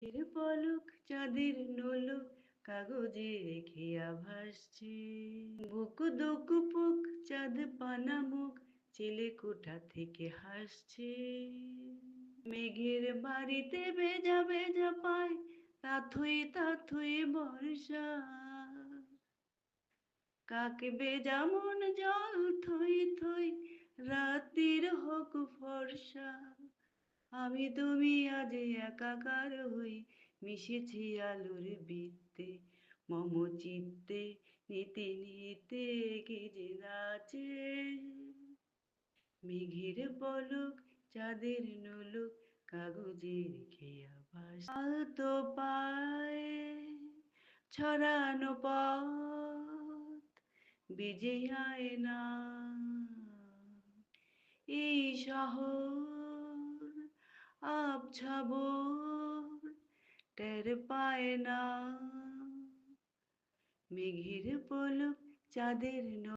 এর পলক চাঁদের নোলক কাগজে রেখিয়া ভাসছে। বুক দুক পুক চাঁদ পানা মুখ চেলে কোঠা থেকে হাসছে। মেঘের বাড়িতে ভেজা ভেজা পায় তাথুই তাথুই বর্ষা। কাকবে যেমন জল থই থই রাতের হোক ফর্সা। আমি তুমি আজ একাকার হই মিশেছি আলোর বৃত্তে। মম চিত্তে নিতে নিতে কি যে নাচে। মেঘের পলক চাঁদের নোলক কাগজের খেয়া ভাস। আলতো পায়ে ছড়ানো পথ বেজে আয় না এই শহর আবছা ভোর টের পায় না। মেঘের পলক চাঁদের